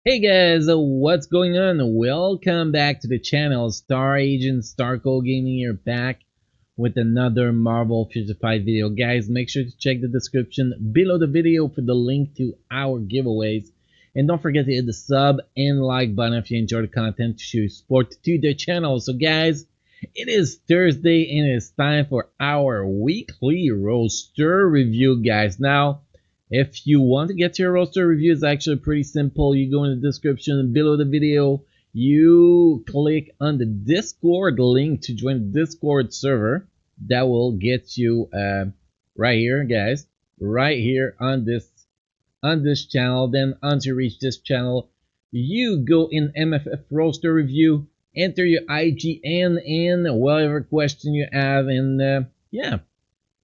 Hey guys, what's going on? Welcome back to the channel. Star Agent Starco Gaming here, back with another Marvel Future Fight video. Guys, make sure to check the description below the video for the link to our giveaways. And don't forget to hit the sub and like button if you enjoy the content to show support to the channel. So guys, it is Thursday and it's time for our weekly roster review, guys. Now, if you want to get your roster review, it's actually pretty simple. You go in the description below the video, you click on the Discord link to join the Discord server. That will get you right here, guys, right here on this channel. Then once you reach this channel, you go in MFF roster review, enter your IGN and whatever question you have, and yeah,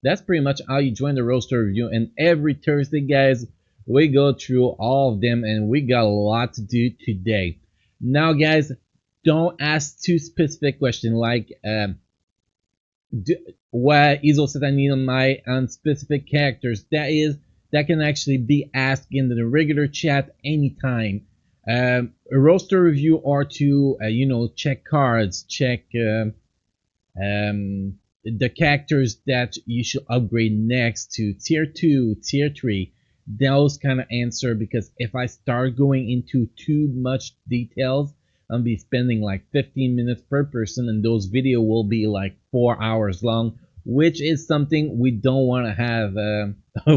that's pretty much how you join the roster review. And every Thursday, guys, we go through all of them, and we got a lot to do today. Now, guys, don't ask too specific questions like what Iso said I need on specific characters. That can actually be asked in the regular chat anytime. A roster review or to check cards, check the characters that you should upgrade next to tier 2, tier 3, those kind of answer, because if I start going into too much details, I'll be spending like 15 minutes per person, and those video will be like 4 hours long, which is something we don't want to have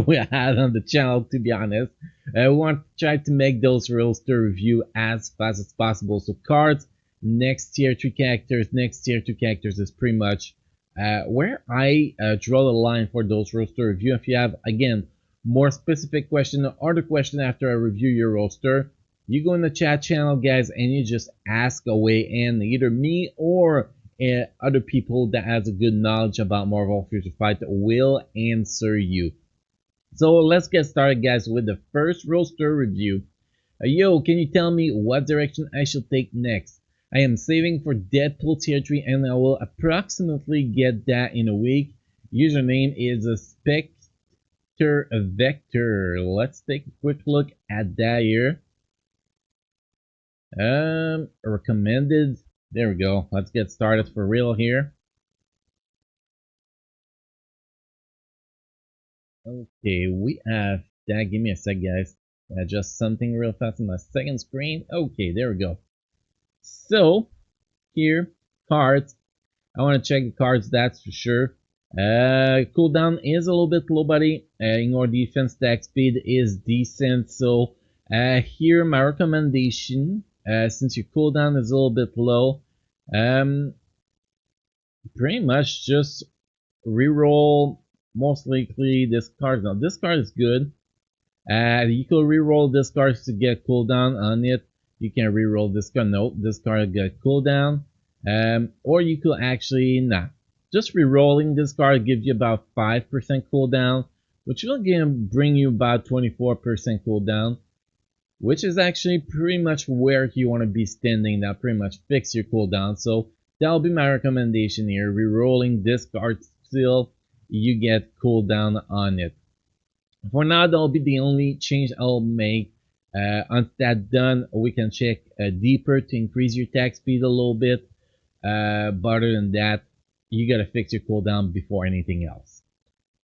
we had on the channel, to be honest. We want to try to make those roster review as fast as possible. So cards, next tier 3 characters, next tier 2 characters is pretty much where I draw the line for those roster review. If you have, again, more specific question or the question after I review your roster, you go in the chat channel, guys, and you just ask away, and either me or other people that has a good knowledge about Marvel Future Fight will answer you. So let's get started, guys, with the first roster review. Yo, can you tell me what direction I should take next? I am saving for Deadpool tier 3 and I will approximately get that in a week. Username is a Spectre Vector. Let's take a quick look at that here. Recommended. There we go. Let's get started for real here. Okay, we have that. Give me a sec, guys. Adjust something real fast on my second screen. Okay, there we go. So here, cards. I want to check the cards, that's for sure. Cooldown is a little bit low, buddy. Ignore defense, attack speed is decent. So here my recommendation, since your cooldown is a little bit low, pretty much just reroll most likely this card. Now this card is good. You can reroll this card to get cooldown on it. You can reroll this card. No, this card got cooldown. Or you could actually just re-rolling this card gives you about 5% cooldown, which will bring you about 24% cooldown, which is actually pretty much where you want to be standing. That pretty much fix your cooldown. So that'll be my recommendation here. Re-rolling this card, still you get cooldown on it. For now, that'll be the only change I'll make. Once that's done, we can check deeper to increase your attack speed a little bit. But other than that, you gotta fix your cooldown before anything else.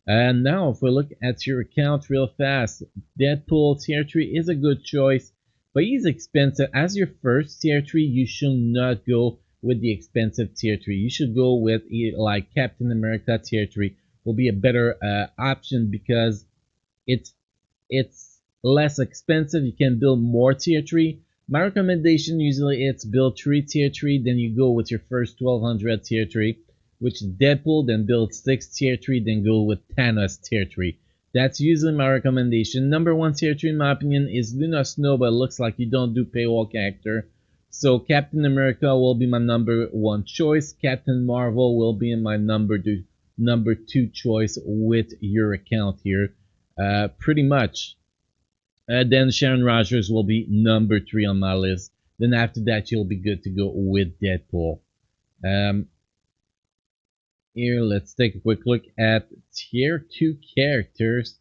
And now, if we look at your account real fast, Deadpool tier 3 is a good choice, but he's expensive. As your first tier 3, you should not go with the expensive tier 3. You should go with like Captain America tier 3 will be a better option, because it's less expensive. You can build more tier 3. My recommendation usually it's build 3 tier 3, then you go with your first 1200 tier 3, which is Deadpool, then build 6 tier 3, then go with Thanos tier 3. That's usually my recommendation. Number 1 tier 3 in my opinion is Luna Snow, but it looks like you don't do paywall character. So Captain America will be my number 1 choice. Captain Marvel will be my number 2 choice with your account here. Pretty much. Then Sharon Rogers will be number 3 on my list. Then after that, you'll be good to go with Deadpool. Here, let's take a quick look at tier 2 characters.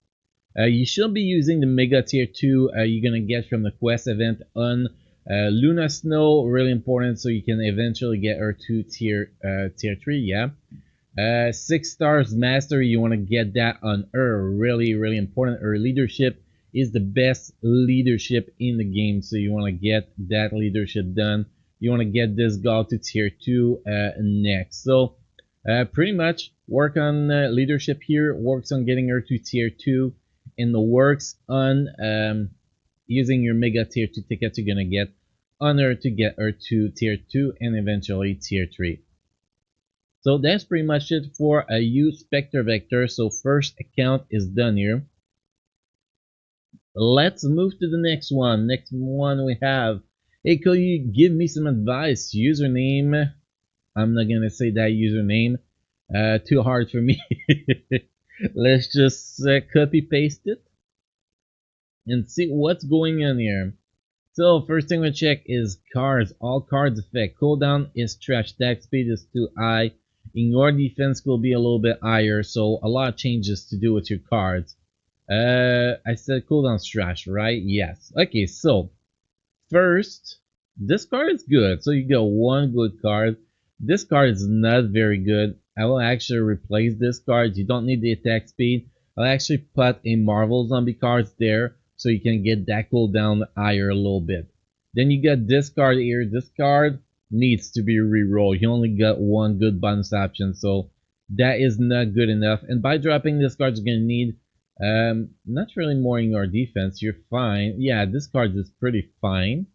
You should be using the Mega Tier 2 you're gonna get from the quest event on Luna Snow, really important, so you can eventually get her to tier 3, yeah. 6 stars mastery, you want to get that on her, really important. Her leadership is the best leadership in the game, so you want to get that leadership done. You want to get this gal to tier 2 next. So pretty much work on leadership here, works on getting her to tier 2, and the works on using your mega tier 2 tickets you're gonna get on her to get her to tier 2 and eventually tier 3. So that's pretty much it for a use Spectre Vector. So first account is done here. Let's move to the next one. Next one we have, hey, could you give me some advice? Username, I'm not gonna say that username, too hard for me. Let's just copy paste it and see what's going on here. So first thing we check is cards. All cards effect. Cooldown is trash. Attack speed is too high. In your defense will be a little bit higher. So a lot of changes to do with your cards. I said cooldown's trash, right? Yes. Okay, so first, this card is good. So you get one good card. This card is not very good. I will actually replace this card. You don't need the attack speed. I'll actually put a Marvel Zombie cards there so you can get that cooldown higher a little bit. Then you got this card here. This card needs to be rerolled. You only got one good bonus option, so that is not good enough. And by dropping this card, you're gonna need not really more in your defense. You're fine. Yeah, this card is pretty fine.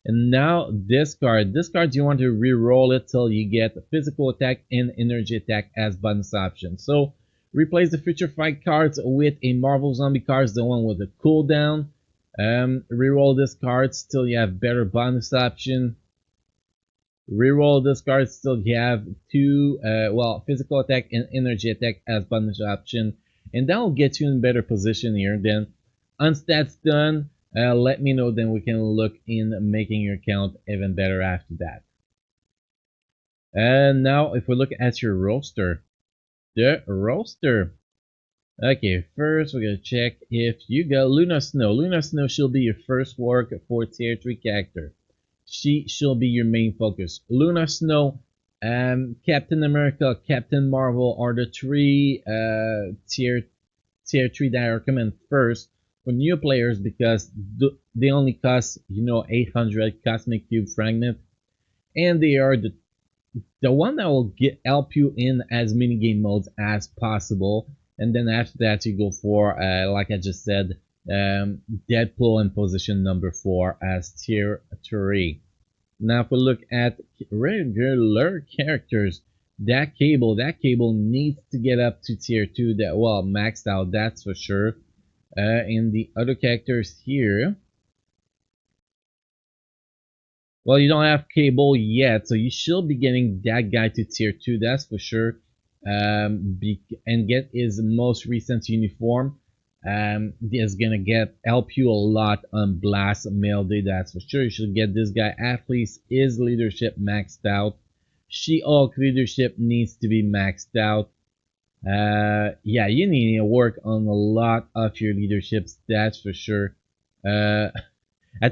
And now this card you want to re-roll it till you get physical attack and energy attack as bonus options. So replace the future fight cards with a Marvel Zombie cards, the one with the cooldown. Re-roll this card till you have better bonus option. Reroll this card still you have two physical attack and energy attack as bonus option, and that will get you in better position here. Then once that's done, let me know, then we can look in making your account even better after that. And now if we look at your roster, the roster, okay, first we're gonna check if you got Luna Snow. Luna Snow should be your first work for tier 3 character. She shall be your main focus. Luna Snow, Captain America, Captain Marvel are the three tier 3 that I recommend first for new players because they only cost 800 Cosmic Cube Fragment, and they are the one that will help you in as many game modes as possible. And then after that you go for like I just said, Deadpool in position number 4 as tier 3. Now if we look at regular characters, that cable needs to get up to tier 2, that maxed out, that's for sure. In the other characters here, well, you don't have cable yet, so you should be getting that guy to tier 2, that's for sure. And get his most recent uniform. Is gonna help you a lot on Blast Mail Day, that's for sure. You should get this guy. At least his leadership maxed out. She-Hulk leadership needs to be maxed out. Yeah, you need to work on a lot of your leaderships, that's for sure. I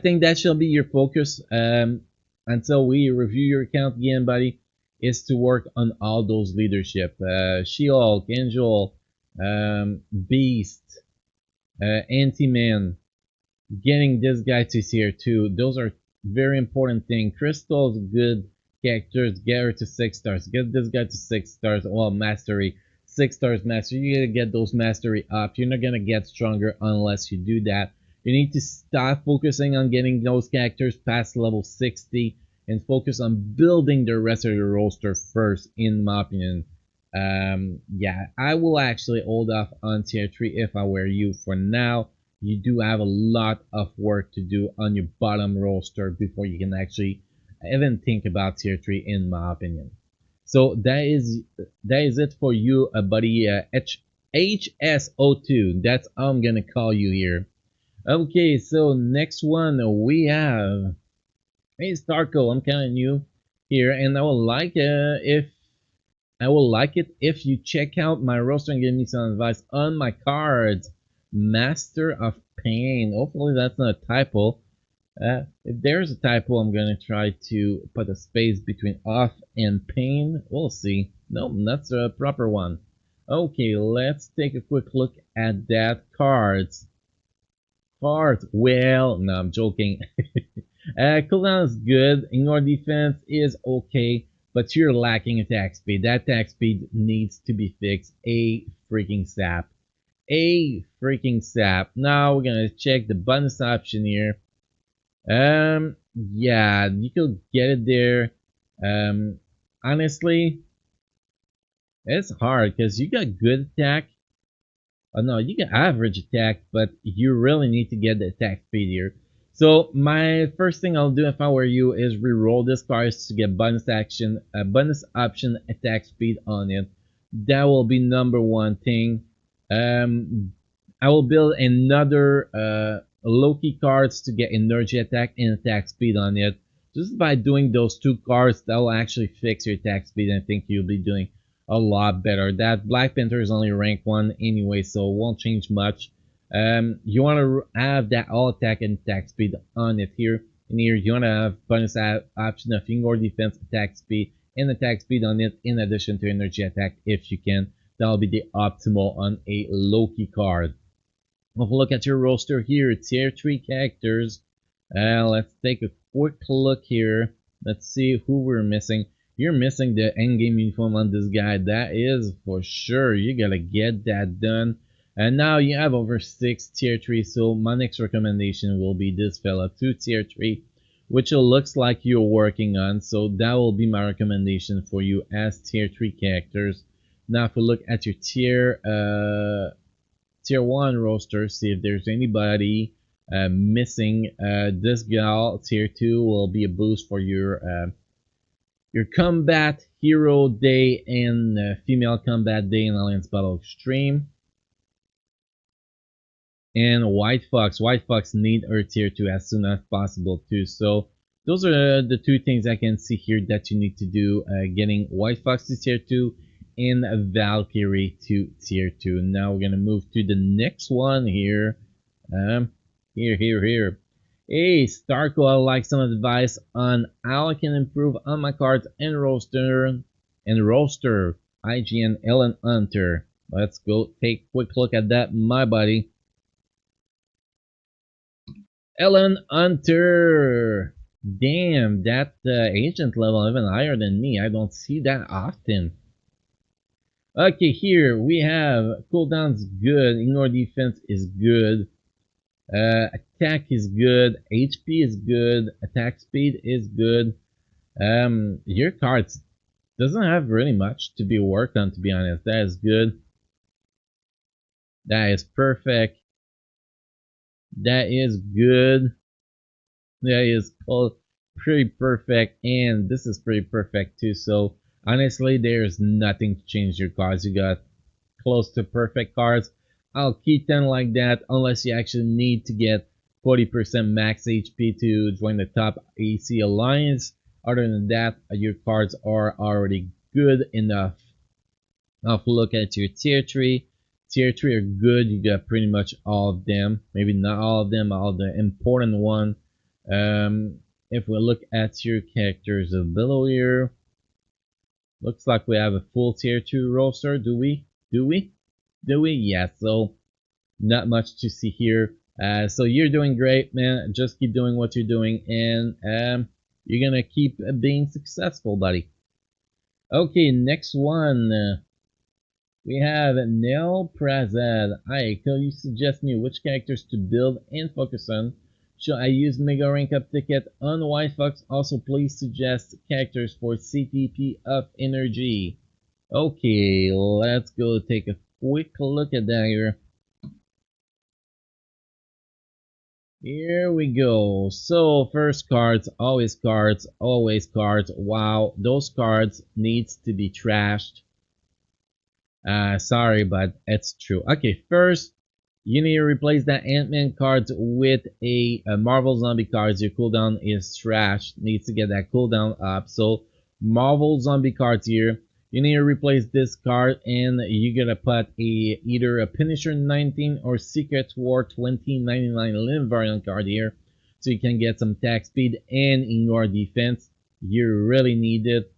think that shall be your focus until we review your account again, buddy, is to work on all those leadership. She-Hulk, Angel, Beast, Anti-Man, getting this guy to tier 2. Those are very important things. Crystal's good characters, get her to 6 stars. Get this guy to 6 stars. Well, mastery. 6 stars mastery. You gotta get those mastery up. You're not gonna get stronger unless you do that. You need to stop focusing on getting those characters past level 60 and focus on building the rest of your roster first, in my opinion. Yeah, I will actually hold off on tier 3 if I were you for now. You do have a lot of work to do on your bottom roster before you can actually even think about tier 3, in my opinion. So that is it for you, buddy. HSO2, that's how I'm gonna call you here. Okay, so next one we have, hey Starco, I'm counting you here, and I will like it if you check out my roster and give me some advice on my cards. Master of Pain. Hopefully that's not a typo. If there's a typo, I'm gonna try to put a space between off and pain. We'll see. Nope, that's a proper one. Okay, let's take a quick look at that cards. Cards. Well, no, I'm joking. Cooldown is good. Ignore defense is okay, but you're lacking attack speed. That attack speed needs to be fixed. A freaking sap. A freaking sap. Now we're gonna check the bonus option here. Yeah, you could get it there. Honestly, it's hard because you got good attack. Oh no, you got average attack, but you really need to get the attack speed here. So my first thing I'll do if I were you is re-roll this card to get bonus action, bonus option attack speed on it. That will be number one thing. I will build another Loki cards to get energy attack and attack speed on it. Just by doing those two cards, that will actually fix your attack speed, and I think you'll be doing a lot better. That Black Panther is only rank 1 anyway, so it won't change much. You want to have that all attack and attack speed on it here. And here you want to have bonus option of ignore defense, attack speed, and attack speed on it in addition to energy attack if you can. That'll be the optimal on a Loki card. Have a look at your roster here. Tier 3 characters. Let's take a quick look here. Let's see who we're missing. You're missing the endgame uniform on this guy. That is for sure. You gotta get that done. And now you have over 6 tier 3. So my next recommendation will be this fella to tier 3, which it looks like you're working on. So that will be my recommendation for you as tier 3 characters. Now if we look at your tier 1 roster, see if there's anybody missing. This gal tier 2 will be a boost for your combat hero day and female combat day in Alliance Battle Extreme. And White Fox need her tier 2 as soon as possible too. So those are the two things I can see here that you need to do, getting White Fox to tier 2 and Valkyrie to tier 2. Now we're gonna move to the next one here. Here. Hey, Starco, I like some advice on how I can improve on my cards and roster. IGN Ellen Hunter. Let's go take a quick look at that, my buddy. Ellen Hunter. Damn, that agent level even higher than me. I don't see that often. Okay, here we have cooldown's good, ignore defense is good, attack is good, HP is good, attack speed is good. Your cards doesn't have really much to be worked on, to be honest. That is good. That is perfect. That is good. That is pretty perfect, and this is pretty perfect too. So honestly, there's nothing to change your cards. You got close to perfect cards. I'll keep them like that unless you actually need to get 40% max HP to join the top AC alliance. Other than that, your cards are already good enough. Now if we look at your tier 3, tier 3 are good. You got pretty much all of them. Maybe not all of them, all the important one. If we look at your characters below here, looks like we have a full tier 2 roster. Do we? Yeah, so not much to see here. So you're doing great, man. Just keep doing what you're doing, and you're gonna keep being successful, buddy. Okay, next one. We have Nel Prazad. Hi, could you suggest me which characters to build and focus on? Should I use Mega Rank Up ticket on White Fox? Also, please suggest characters for CTP of Energy. Okay, let's go take a quick look at that here. Here we go. So first cards, always cards, always cards. Wow, those cards needs to be trashed. Sorry, but it's true. Okay, first you need to replace that Ant-Man cards with a Marvel Zombie cards. Your cooldown is trash. Needs to get that cooldown up. So Marvel Zombie cards here. you need to replace this card, and you gotta put either a Punisher 19 or Secret War 2099 Limb variant card here, so you can get some attack speed and ignore defense. You really need it.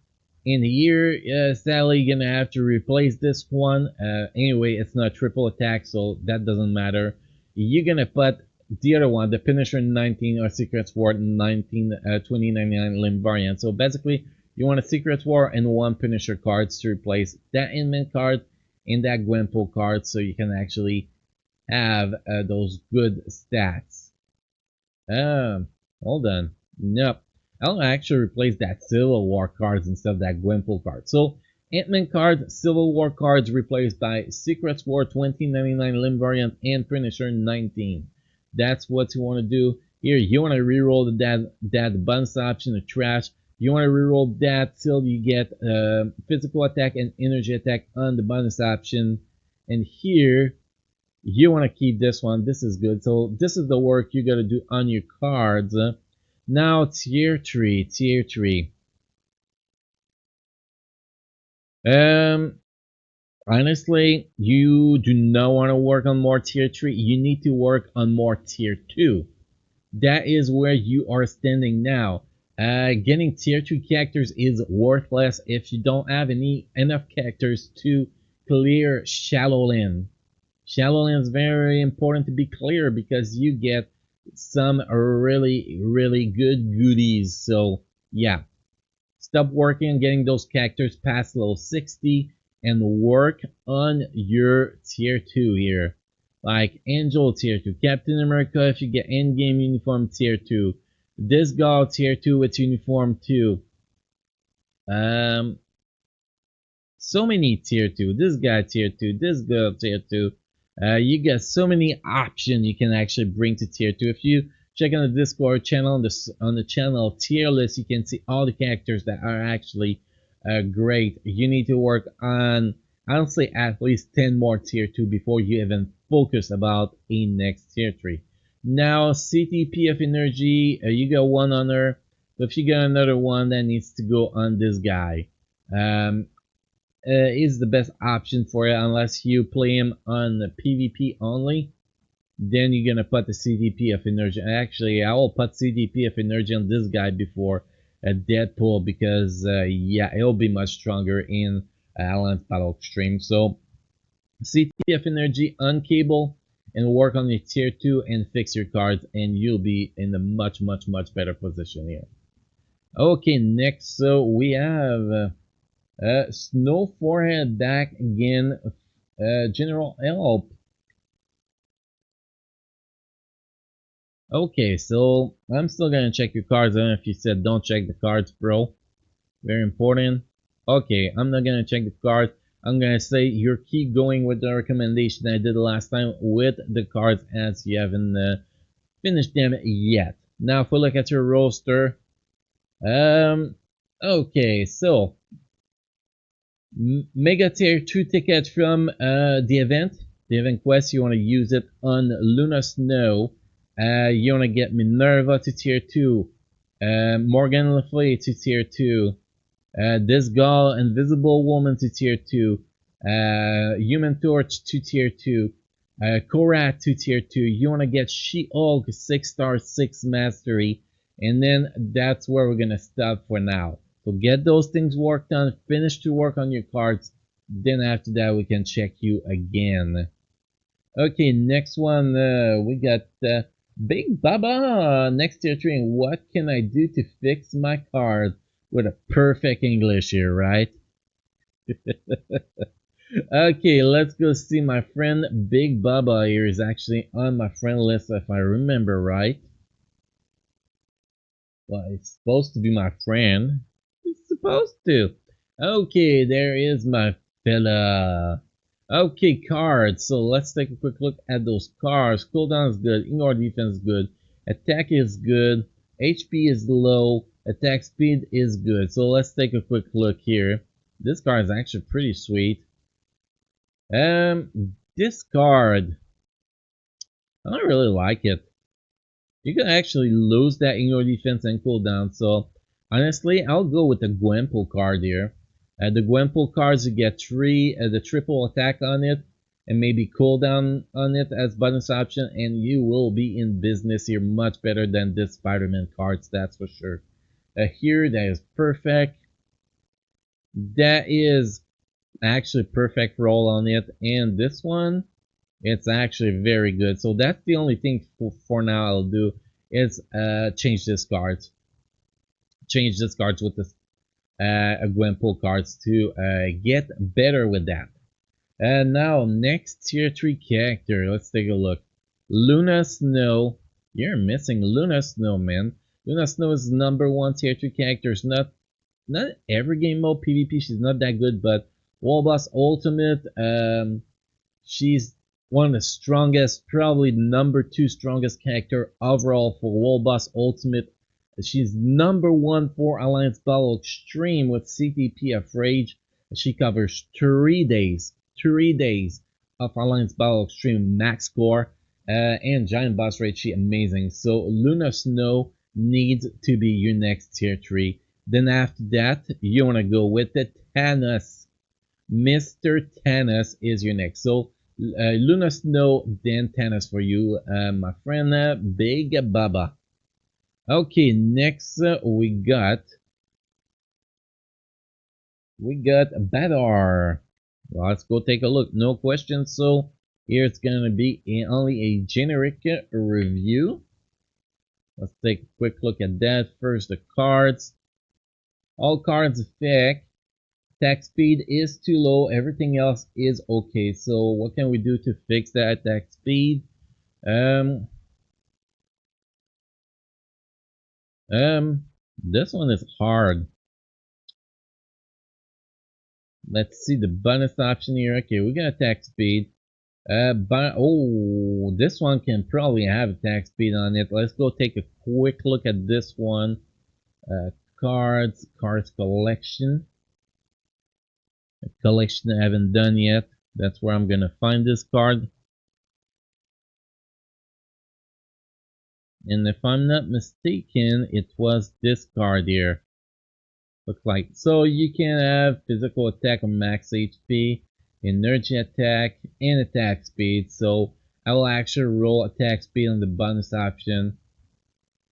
In here, sadly, you're gonna have to replace this one. Anyway, it's not triple attack, so that doesn't matter. You're gonna put the other one, the Punisher 19 or Secret War 19 2099 Limb variant. So basically, you want a Secret War and one Punisher cards to replace that Inman card and that Gwenpool card, so you can actually have those good stats. Hold on. Nope. I'll actually replace that Civil War cards instead of that Gwenpool card. So, Ant-Man cards, Civil War cards replaced by Secret War 2099 Limb variant and Punisher 19. That's what you want to do. Here, you want to reroll that bonus option of trash. You want to reroll that till you get physical attack and energy attack on the bonus option. And here, you want to keep this one. This is good. So this is the work you got to do on your cards. Now tier 3, tier 3. Honestly, you do not want to work on more tier 3. You need to work on more tier 2. That is where you are standing now. Getting tier 2 characters is worthless if you don't have enough characters to clear Shadowland. Shadowland is very important to be clear because you get some really good goodies. So yeah, stop working on getting those characters past level 60 and work on your tier 2 here. Like Angel tier 2, Captain America if you get endgame uniform tier 2, this guy tier 2 with uniform 2. So many tier 2, this guy tier 2, this girl tier 2. You get so many options you can actually bring to tier 2. If you check on the Discord channel, on the channel tier list, you can see all the characters that are actually great. You need to work on, I'll say, at least 10 more tier 2 before you even focus about a next tier 3. Now, CTP of energy, you got one on her. So if you got another one, that needs to go on this guy. Is the best option for it unless you play him on the PvP only. Then you're gonna put the CDP of energy. Actually, I will put CDP of energy on this guy before Deadpool because yeah, it'll be much stronger in Alan's Battle Extreme. So CDP of energy on cable and work on your tier 2 and fix your cards, and you'll be in a much better position here. Okay, next, so we have Snow Forehead back again. General Help. Okay, so I'm still gonna check your cards. I don't know if you said don't check the cards, bro. Very important. Okay, I'm not gonna check the cards. I'm gonna say you keep going with the recommendation I did last time with the cards as you haven't finished them yet. Now, if we look at your roster, okay, so Mega Tier 2 ticket from the event quest. You want to use it on Luna Snow. You want to get Minerva to tier 2, Morgan Le Fay to tier 2, this Gal Invisible Woman to tier 2, Human Torch to tier 2, Korat to tier 2. You want to get She-Hulk 6-star 6 mastery, and then that's where we're gonna stop for now. So get those things worked on, finish to work on your cards, then after that we can check you again. Okay, next one, we got Big Baba, next tier 3, and what can I do to fix my card? With a perfect English here, right? Okay, let's go see my friend Big Baba here. Is actually on my friend list if I remember right. Well, it's supposed to be my friend. It's supposed to. Okay, there is my fella. Okay, cards. So let's take a quick look at those cards. Cooldown is good. Ignore defense is good. Attack is good. HP is low. Attack speed is good. So let's take a quick look here. This card is actually pretty sweet. This card, I don't really like it. You can actually lose that ignore defense and cooldown. So honestly, I'll go with the Gwenpool card here. The Gwenpool cards, you get 3, the triple attack on it, and maybe cooldown on it as bonus option, and you will be in business here much better than this Spider-Man cards, that's for sure. Here, that is perfect. That is actually perfect roll on it, and this one, it's actually very good. So that's the only thing for now I'll do is change this cards. Change this cards with this Gwenpool cards to get better with that. And now, next tier 3 character, let's take a look. Luna Snow. You're missing Luna Snow, man. Luna Snow is #1 tier 3 character. It's not every game mode PvP, she's not that good, but World Boss Ultimate, she's one of the strongest, probably #2 strongest character overall for World Boss Ultimate. She's #1 for Alliance Battle Extreme with CTP of Rage. She covers 3 days of Alliance Battle Extreme max score, and Giant Boss Rage. She amazing. So Luna Snow needs to be your next tier 3. Then after that, you want to go with the Thanos. Mr. Thanos is your next. So Luna Snow, then Thanos for you, my friend, Big Baba. Okay, next we got Badar. Well, let's go take a look. No questions. So here it's gonna be only a generic review. Let's take a quick look at that. First, the cards. All cards effect. Attack speed is too low. Everything else is okay. So what can we do to fix that attack speed? This one is hard. Let's see the bonus option here. Okay, we got attack speed. But oh, this one can probably have attack speed on it. Let's go take a quick look at this one. Cards collection. A collection I haven't done yet. That's where I'm gonna find this card. And if I'm not mistaken, it was this card here. Looks like. So you can have physical attack on max HP, energy attack, and attack speed. So I will actually roll attack speed on the bonus option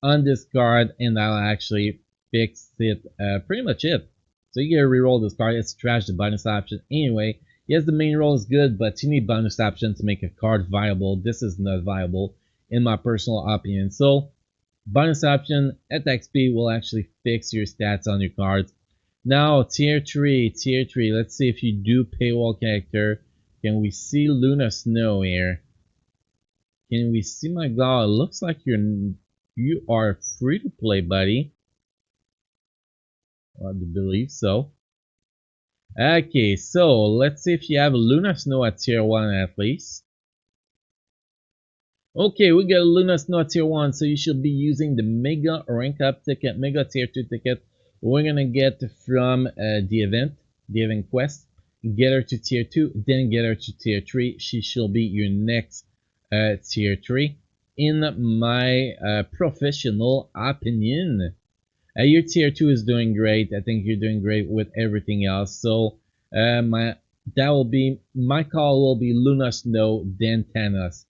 on this card, and I'll actually fix it. Pretty much it. So you gotta reroll this card. It's trash, the bonus option. Anyway, yes, the main roll is good, but you need bonus option to make a card viable. This is not viable in my personal opinion. So bonus option, attack speed will actually fix your stats on your cards. Now, tier 3. Let's see if you do paywall character. Can we see Luna Snow here? Can we see my god? It looks like you are free to play, buddy. I believe so. Okay, so let's see if you have Luna Snow at tier 1 at least. Okay, we got Luna Snow at tier 1, so you should be using the Mega Rank Up ticket, Mega tier 2 ticket. We're gonna get from the event quest. Get her to tier 2, then get her to tier 3. She should be your next tier 3, in my professional opinion. Your tier 2 is doing great. I think you're doing great with everything else. So my call will be Luna Snow, then Thanos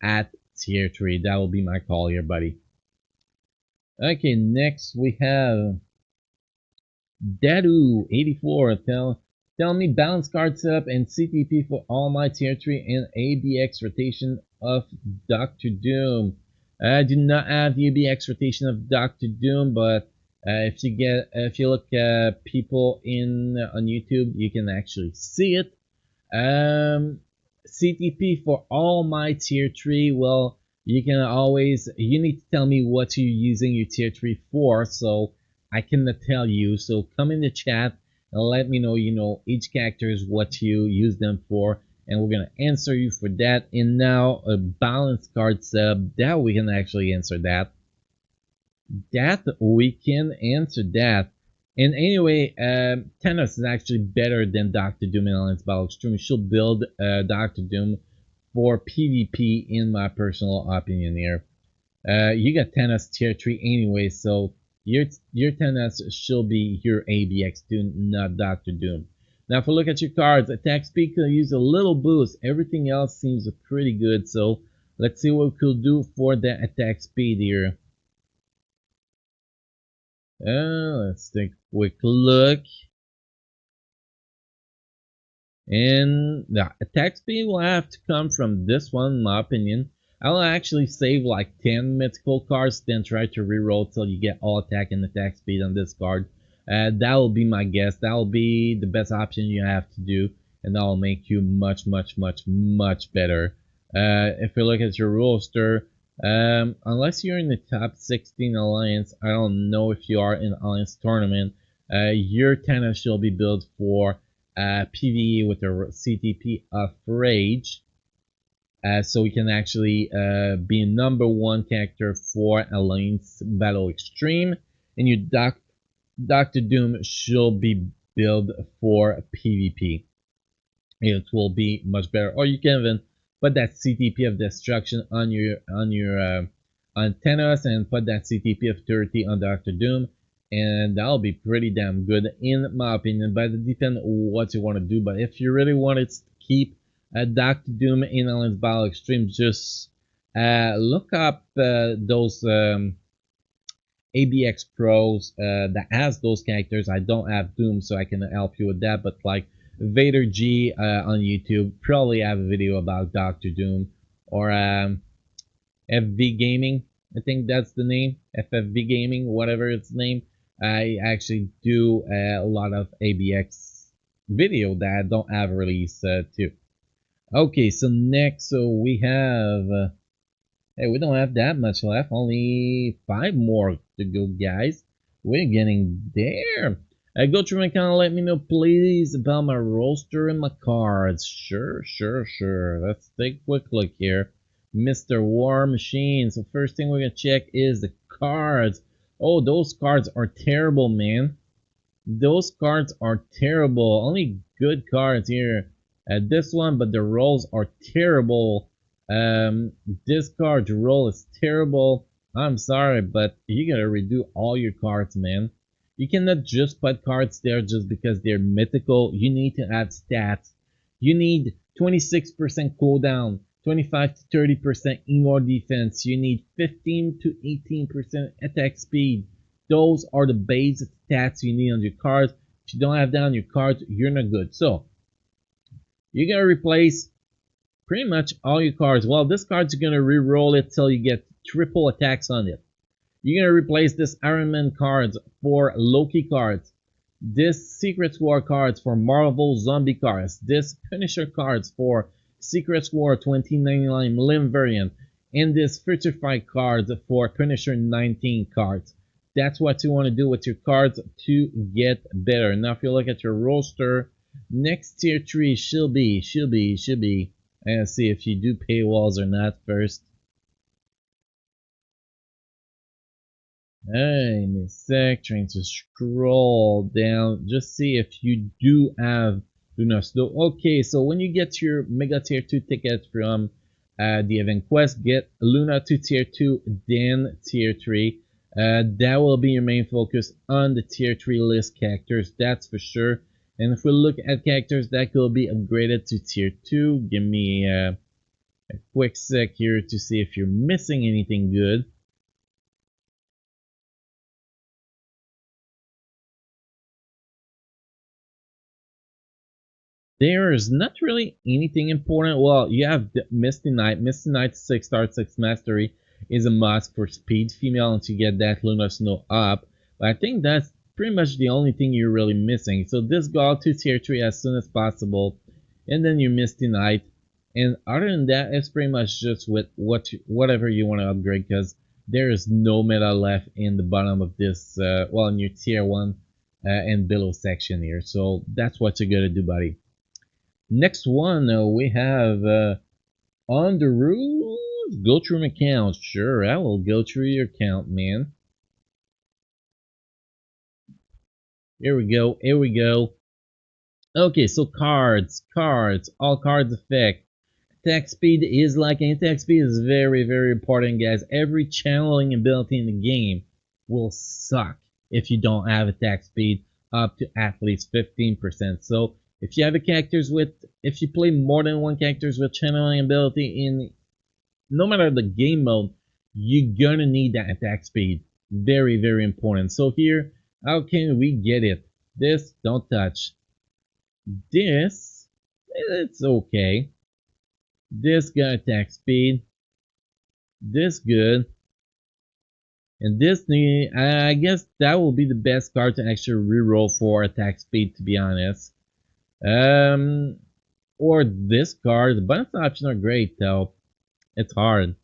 at tier 3. That will be my call here, buddy. Okay, next we have Dadu84. Tell me balance card setup and CTP for all my tier 3 and ABX rotation of Dr. Doom. I do not have the ABX rotation of Dr. Doom, but if you look at people on YouTube, you can actually see it. CTP for all my tier 3, well, you need to tell me what you're using your tier 3 for, so I cannot tell you. So come in the chat and let me know, each character is what you use them for, and we're gonna answer you for that. And now a balance card setup, that we can actually answer that. And anyway, Thanos is actually better than Dr. Doom in Alliance Battle Extreme. She'll build Dr. Doom for PvP in my personal opinion here. You got Thanos tier 3 anyway, so your 10S should be your ABX Doom, not Doctor Doom. Now, if we look at your cards, attack speed could use a little boost. Everything else seems pretty good. So let's see what we could do for the attack speed here. Let's take a quick look. And the attack speed will have to come from this one, in my opinion. I'll actually save like 10 mythical cards, then try to reroll till you get all attack and attack speed on this card. That will be my guess. That will be the best option you have to do, and that will make you much, much, much, much better. If you look at your roster, unless you're in the top 16 alliance, I don't know if you are in alliance tournament. Your tennis will be built for PvE with a CTP of Rage, so we can actually be #1 character for Alliance Battle Extreme, and your Doctor Doom should be built for PvP. It will be much better, or you can even put that CTP of Destruction on your antennas and put that CTP of 30 on Doctor Doom, and that'll be pretty damn good in my opinion, but it depends what you want to do. But if you really want to keep Doctor Doom in Alliance Battle Extreme, just look up those ABX pros that has those characters. I don't have Doom, so I can help you with that, but like Vader G on YouTube probably have a video about Doctor Doom, or FV Gaming, I think that's the name, FFV Gaming, whatever its name. I actually do a lot of ABX video that I don't have released too. Okay, so next, so we have, hey, we don't have that much left, only 5 more to go, guys. We're getting there. Go through my account and let me know, please, about my roster and my cards. Sure. Let's take a quick look here. Mr. War Machine. So first thing we're gonna check is the cards. Oh, those cards are terrible, man. Those cards are terrible. Only good cards here. This one, but the rolls are terrible. This card roll is terrible. I'm sorry, but you gotta redo all your cards, man. You cannot just put cards there just because they're mythical. You need to add stats. You need 26% cooldown, 25 to 30% indoor defense. You need 15 to 18% attack speed. Those are the basic stats you need on your cards. If you don't have that on your cards, you're not good. So you're gonna replace pretty much all your cards. Well, this card's gonna re-roll it till you get triple attacks on it. You're gonna replace this Iron Man cards for Loki cards, this Secret War cards for Marvel Zombie cards, this Punisher cards for Secret War 2099 Limb variant, and this Future Fight cards for Punisher 19 cards. That's what you want to do with your cards to get better. Now, if you look at your roster, next tier 3 should be. I'm gonna see if you do paywalls or not first. Hey, me sec, trying to scroll down, just see if you do have Luna Snow. Okay, so when you get your Mega Tier 2 ticket from the event quest, get Luna to Tier 2, then Tier 3. That will be your main focus on the Tier 3 list characters, that's for sure. And if we look at characters that could be upgraded to Tier 2, give me a quick sec here to see if you're missing anything good. There is not really anything important. Well, you have Misty Knight. Misty Knight 6-star 6 mastery is a must for speed female and to get that Luna Snow up. But I think that's pretty much the only thing you're really missing. So this go to tier 3 as soon as possible. And then your Misty Knight. And other than that, it's pretty much just with whatever you want to upgrade, because there is no meta left in the bottom of this, well, in your tier 1 and below section here. So that's what you gotta do, buddy. Next one, we have on the rules. Go through my account. Sure, I will go through your account, man. Here we go. Okay, so cards, all cards effect. Attack speed is like attack speed is very important, guys. Every channeling ability in the game will suck if you don't have attack speed up to at least 15%. So if you have a characters with, if you play more than one characters with channeling ability in no matter the game mode, you're gonna need that attack speed. Very, very important. So here, how can we get it? This, don't touch. This, it's okay. This got attack speed. This good. And this, I guess that will be the best card to actually reroll for attack speed, to be honest. Um, or this card. The bonus options are great, though. It's hard.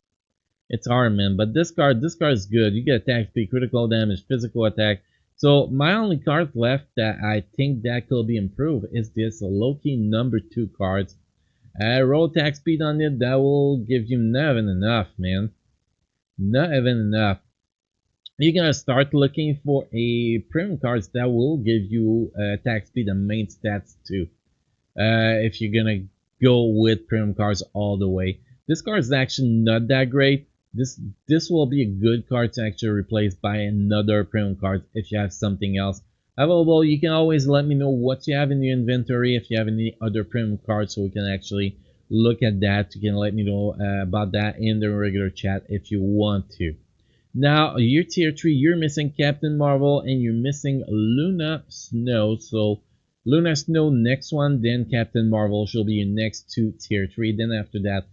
It's hard, man. But this card is good. You get attack speed, critical damage, physical attack. So my only card left that I think that could be improved is this Loki number 2 cards. Roll attack speed on it. That will give you not even enough, man. Not even enough. You're gonna start looking for a premium cards that will give you attack speed and main stats too. If you're gonna go with premium cards all the way. This card is actually not that great. This will be a good card to actually replace by another premium card if you have something else available. You can always let me know what you have in your inventory if you have any other premium cards, so we can actually look at that. You can let me know about that in the regular chat if you want to. Now, you're tier 3, you're missing Captain Marvel, and you're missing Luna Snow. So, Luna Snow next one, then Captain Marvel. She'll be your next 2 tier 3. Then after that,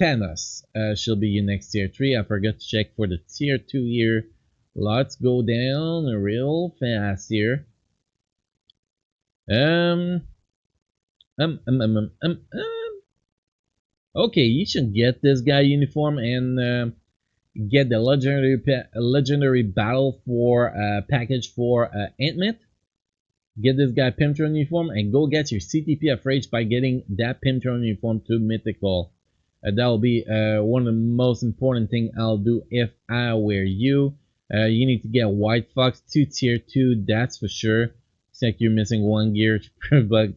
Thanos. She'll be your next tier 3. I forgot to check for the tier 2 here. Let's go down real fast here. Okay, you should get this guy uniform and get the legendary battle for package for Ant-Man. Get this guy Pimptron uniform and go get your CTP of Rage by getting that Pimptron uniform to Mythical. That will be one of the most important thing I'll do if I were you. You need to get White Fox to tier 2, that's for sure. Looks like you're missing 1 gear, but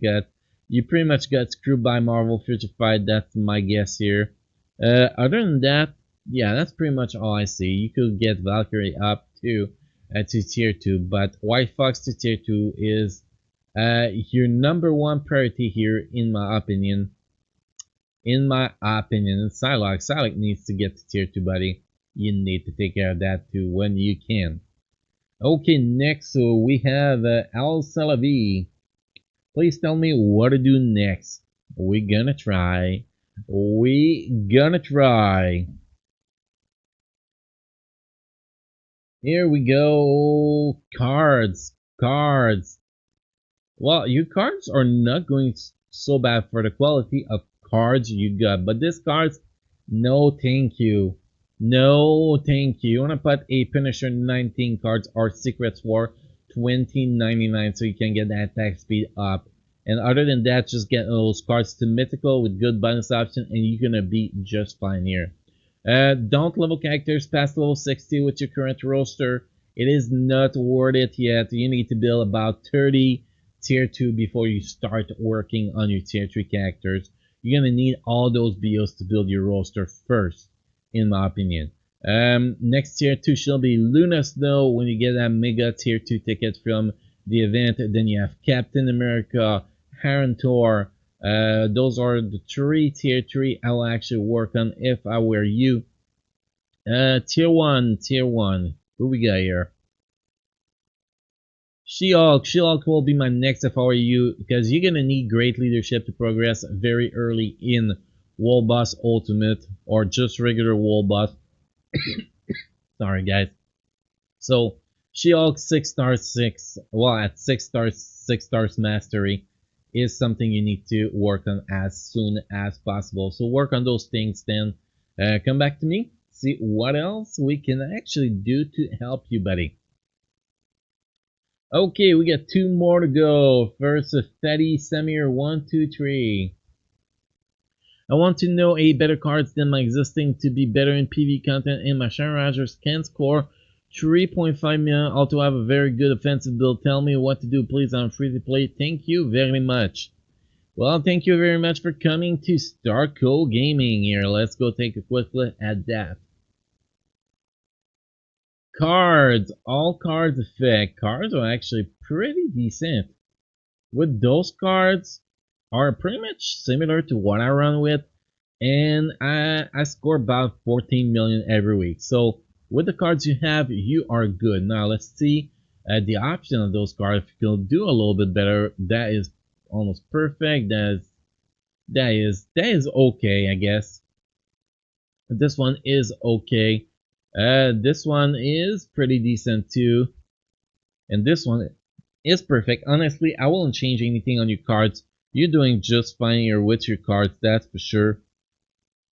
you pretty much got screwed by Marvel Future Fight, that's my guess here. Other than that, yeah, that's pretty much all I see. You could get Valkyrie up to tier 2, but White Fox to tier 2 is your number 1 priority here, in my opinion. In my opinion, and Psylocke needs to get to tier 2, buddy. You need to take care of that too when you can. Okay, next, so we have Al Salavi. Please tell me what to do next. We gonna try. Here we go. Cards. Well, your cards are not going so bad for the quality of cards you got, but this cards, no thank you. No thank you. You want to put a Punisher 19 cards or Secrets for 20.99 so you can get that attack speed up. And other than that, just get those cards to Mythical with good bonus option and you're gonna be just fine here. Don't level characters past level 60 with your current roster. It is not worth it yet. You need to build about 30 tier 2 before you start working on your tier 3 characters. You're gonna need all those BOs to build your roster first, in my opinion. Next tier 2 shall be Luna Snow when you get that mega tier 2 ticket from the event. Then you have Captain America, Aaron Thor. Those are the 3 tier 3 I will actually work on if I were you. Tier 1. Who we got here? She-Hulk will be my next if I were you, because you're gonna need great leadership to progress very early in World Boss Ultimate or just regular World Boss. Sorry guys. So She-Hulk 6 stars 6, well at 6 stars mastery is something you need to work on as soon as possible. So work on those things, then come back to me, see what else we can actually do to help you, buddy. Okay, we got 2 more to go. First, Fetty Samir 1, 2, 3. I want to know a better cards than my existing to be better in PV content, and my Sharon Rogers can score 3.5 million. Also have a very good offensive build. Tell me what to do, please. I'm free to play. Thank you very much. Well, thank you very much for coming to Starco Gaming here. Let's go take a quick look at that. Cards, all cards effect. Cards are actually pretty decent. With those cards are pretty much similar to what I run with, and I score about 14 million every week. So with the cards you have, you are good. Now let's see the option of those cards. If you can do a little bit better, that is almost perfect. That is okay, I guess. This one is okay. This one is pretty decent too, and this one is perfect. Honestly, I won't change anything on your cards. You're doing just fine here with your cards, that's for sure.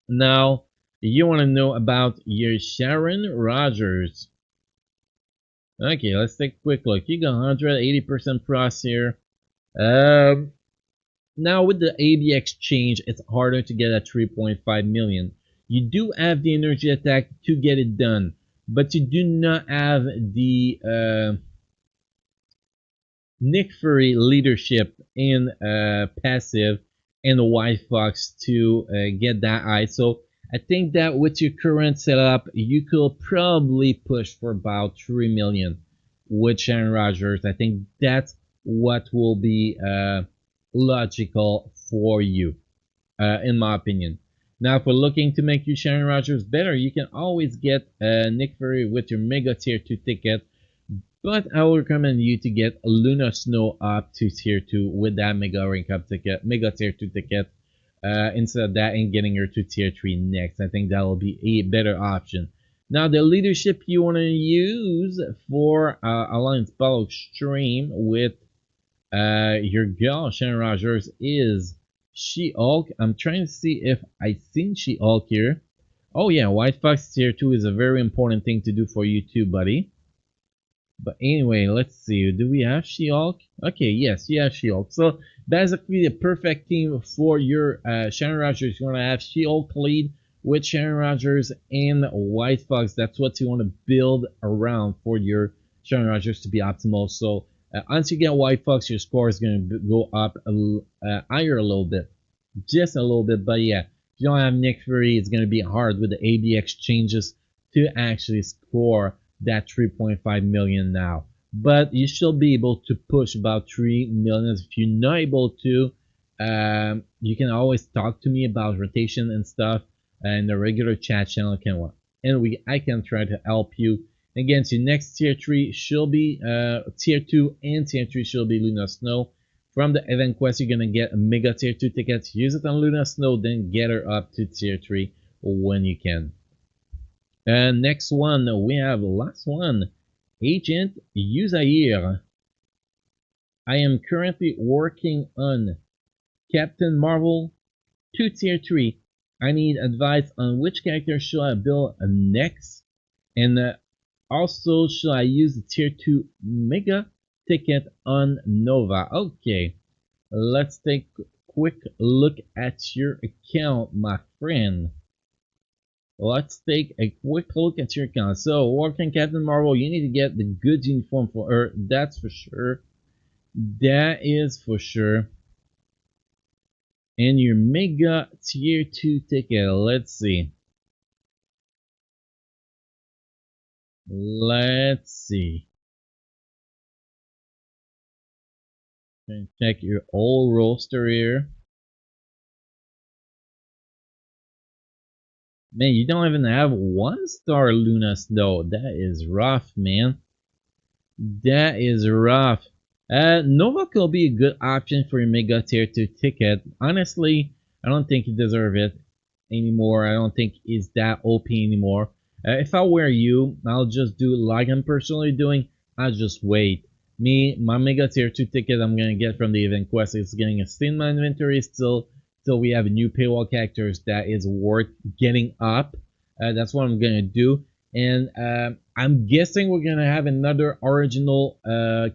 Now, you want to know about your Sharon Rogers. Okay, let's take a quick look. You got 180% cross here. Um, Now with the AB exchange, it's harder to get at 3.5 million. You do have the energy attack to get it done, but you do not have the Nick Fury leadership in passive and the White Fox to get that eye. So I think that with your current setup, you could probably push for about 3 million with Sharon Rogers. I think that's what will be logical for you, in my opinion. Now, if we're looking to make you Sharon Rogers better, you can always get Nick Fury with your Mega Tier 2 ticket, but I would recommend you to get Luna Snow up to Tier 2 with that Mega Rank Up ticket, Mega Tier 2 ticket, instead of that and getting her to Tier 3 next. I think that will be a better option. Now, the leadership you want to use for Alliance Battle Extreme with your girl, Sharon Rogers, is She-Hulk. I'm trying to see if I seen She-Hulk here. Oh yeah, White Fox Tier 2 is a very important thing to do for you too, buddy. But anyway, let's see. Do we have She-Hulk? Okay, yes, you have She-Hulk. So basically the perfect team for your Sharon Rogers. You want to have She-Hulk lead with Sharon Rogers and White Fox. That's what you want to build around for your Sharon Rogers to be optimal. So once you get White Fox, your score is going to go up higher a little bit. Just a little bit. But yeah, if you don't have Nick Fury, it's going to be hard with the AB exchanges to actually score that 3.5 million now. But you should be able to push about 3 million. If you're not able to, you can always talk to me about rotation and stuff and the regular chat channel can and I can try to help you. Again, so next tier 3 should be tier 2 and tier 3 should be Luna Snow. From the event quest, you're gonna get a mega tier 2 ticket. Use it on Luna Snow, then get her up to tier 3 when you can. And next one, we have the last one, Agent Uzair. I am currently working on Captain Marvel 2 tier 3. I need advice on which character should I build next, and also should I use the tier 2 mega ticket on Nova. Okay, let's take a quick look at your account, my friend. Let's take a quick look at your account. So, working Captain Marvel, you need to get the good uniform for her. That's for sure. That is for sure. And your Mega Tier 2 ticket. Let's see. Let's see. Check your old roster here. Man, you don't even have 1-star Luna Snow. That is rough, man. That is rough. Nova could be a good option for your Mega Tier 2 ticket. Honestly, I don't think you deserve it anymore. I don't think it's that OP anymore. If I were you, I'll just do like I'm personally doing. I'll just wait. My Mega Tier 2 ticket I'm gonna get from the event quest is getting a in my inventory still till we have a new paywall characters that is worth getting up. That's what I'm gonna do. And I'm guessing we're gonna have another original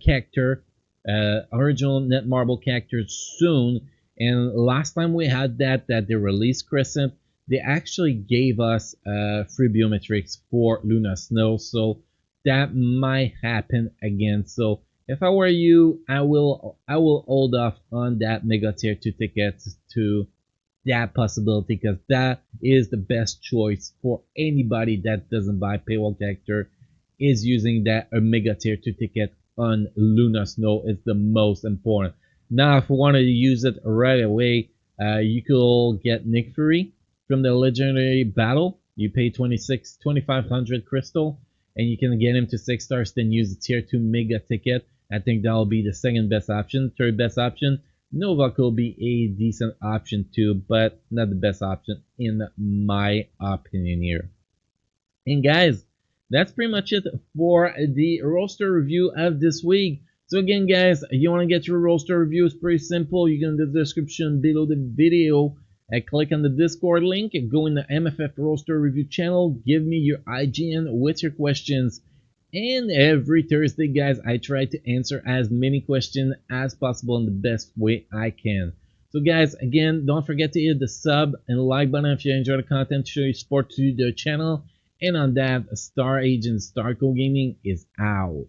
character, original Netmarble character soon. And last time we had that they released Crescent, they actually gave us free biometrics for Luna Snow, so that might happen again. So if I were you, I will hold off on that Mega Tier 2 tickets to that possibility, because that is the best choice for anybody that doesn't buy paywall character is using that Omega Tier 2 ticket on Luna Snow is the most important. Now, if we wanted to use it right away, you could get Nick Fury from the legendary battle. You pay 2,500 crystal, and you can get him to 6 stars, then use the tier 2 mega ticket. I think that'll be the second best option. Third best option, Nova could be a decent option too, but not the best option in my opinion here. And guys, that's pretty much it for the roster review of this week. So again, guys, you want to get your roster review, it's pretty simple. You can in the description below the video, click on the Discord link, go in the MFF roster review channel, give me your IGN with your questions. And every Thursday, guys, I try to answer as many questions as possible in the best way I can. So guys, again, don't forget to hit the sub and like button if you enjoy the content, show your support to the channel. And on that, Star Agent Starco Gaming is out.